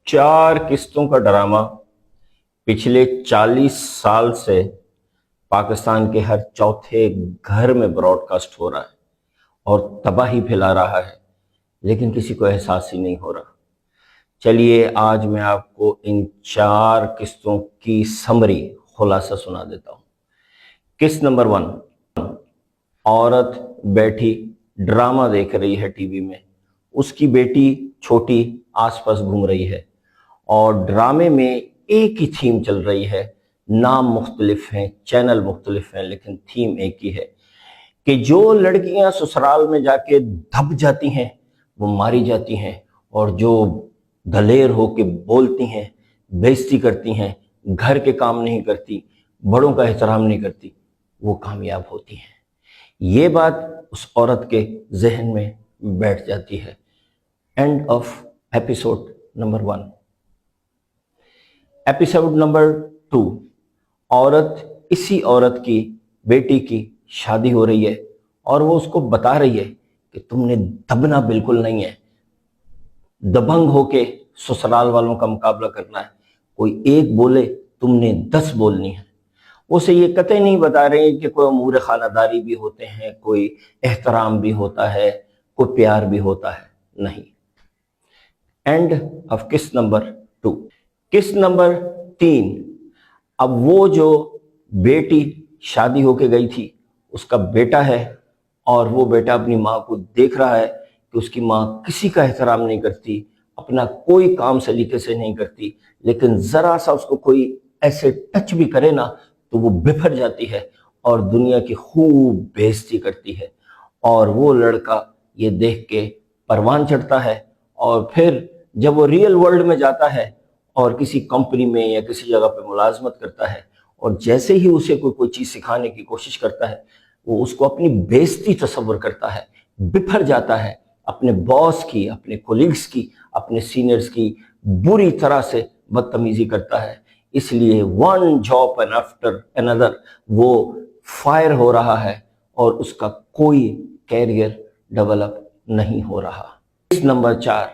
4 قسطوں کا ڈرامہ پچھلے 40 سال سے پاکستان کے ہر چوتھے گھر میں براڈ کاسٹ ہو رہا ہے اور تباہی پھیلا رہا ہے، لیکن کسی کو احساس ہی نہیں ہو رہا۔ چلیے آج میں آپ کو ان 4 قسطوں کی سمری خلاصہ سنا دیتا ہوں۔ قسط نمبر 1، عورت بیٹھی ڈرامہ دیکھ رہی ہے ٹی وی میں، اس کی بیٹی چھوٹی آس پاس گھوم رہی ہے اور ڈرامے میں ایک ہی تھیم چل رہی ہے، نام مختلف ہیں، چینل مختلف ہیں، لیکن تھیم ایک ہی ہے کہ جو لڑکیاں سسرال میں جا کے دب جاتی ہیں وہ ماری جاتی ہیں، اور جو دلیر ہو کے بولتی ہیں، بےعزتی کرتی ہیں، گھر کے کام نہیں کرتی، بڑوں کا احترام نہیں کرتی، وہ کامیاب ہوتی ہیں۔ یہ بات اس عورت کے ذہن میں بیٹھ جاتی ہے۔ And of episode number 1۔ Episode number 2، اسی عورت کی بیٹی کی شادی ہو رہی ہے اور وہ اس کو بتا رہی ہے کہ تم نے دبنا بالکل نہیں ہے، دبنگ ہو کے سسرال والوں کا مقابلہ کرنا ہے، کوئی ایک بولے تم نے 10 بولنی ہے۔ اسے یہ قطعی نہیں بتا رہے کہ کوئی امور خانہ داری بھی ہوتے ہیں، کوئی احترام بھی ہوتا ہے، کوئی پیار بھی ہوتا ہے، نہیں۔ اینڈ آف قسط نمبر 2۔ قسط نمبر 3، اب وہ جو بیٹی شادی ہو کے گئی تھی، اس کا بیٹا ہے اور وہ بیٹا اپنی ماں کو دیکھ رہا ہے کہ اس کی ماں کسی کا احترام نہیں کرتی، اپنا کوئی کام سلیقے سے نہیں کرتی، لیکن ذرا سا اس کو کوئی ایسے ٹچ بھی کرے نا تو وہ بپھر جاتی ہے اور دنیا کی خوب بےعزتی کرتی ہے۔ اور وہ لڑکا یہ دیکھ کے پروان چڑھتا ہے، اور پھر جب وہ ریئل ورلڈ میں جاتا ہے اور کسی کمپنی میں یا کسی جگہ پہ ملازمت کرتا ہے، اور جیسے ہی اسے کوئی چیز سکھانے کی کوشش کرتا ہے، وہ اس کو اپنی بےعزتی تصور کرتا ہے، بپھر جاتا ہے، اپنے باس کی، اپنے کولیگز کی، اپنے سینئرز کی بری طرح سے بدتمیزی کرتا ہے۔ اس لیے one job and after another وہ فائر ہو رہا ہے اور اس کا کوئی کیریئر ڈیولپ نہیں ہو رہا۔ قسط نمبر 4،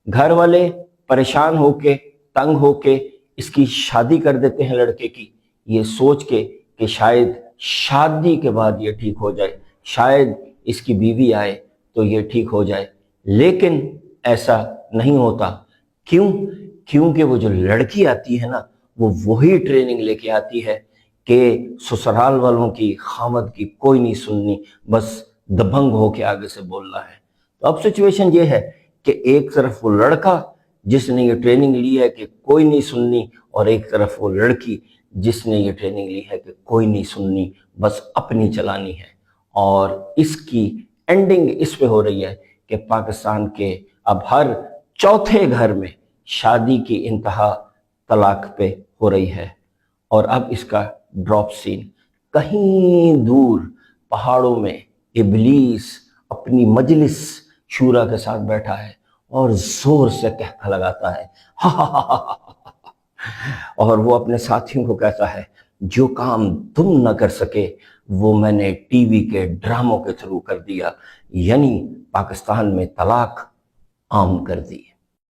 گھر والے پریشان ہو کے، تنگ ہو کے اس کی شادی کر دیتے ہیں لڑکے کی، یہ سوچ کے کہ شاید شادی کے بعد یہ ٹھیک ہو جائے، شاید اس کی بیوی آئے تو یہ ٹھیک ہو جائے، لیکن ایسا نہیں ہوتا۔ کیونکہ وہ جو لڑکی آتی ہے نا، وہ وہی ٹریننگ لے کے آتی ہے کہ سسرال والوں کی، خامد کی کوئی نہیں سننی، بس دبنگ ہو کے آگے سے بولنا ہے۔ تو اب سچویشن یہ ہے کہ ایک طرف وہ لڑکا جس نے یہ ٹریننگ لی ہے کہ کوئی نہیں سننی، اور ایک طرف وہ لڑکی جس نے یہ ٹریننگ لی ہے کہ کوئی نہیں سننی، بس اپنی چلانی ہے۔ اور اس کی اینڈنگ اس پہ ہو رہی ہے کہ پاکستان کے اب ہر چوتھے گھر میں شادی کی انتہا طلاق پہ ہو رہی ہے، اور اب اس کا ڈراپ سین کہیں دور پہاڑوں میں ابلیس اپنی مجلس شورا کے ساتھ بیٹھا ہے اور زور سے کہکا لگاتا ہے اور وہ اپنے ساتھیوں کو کہتا ہے جو کام تم نہ کر سکے وہ میں نے ٹی وی کے ڈراموں کے تھرو کر دیا، یعنی پاکستان میں طلاق عام کر دی۔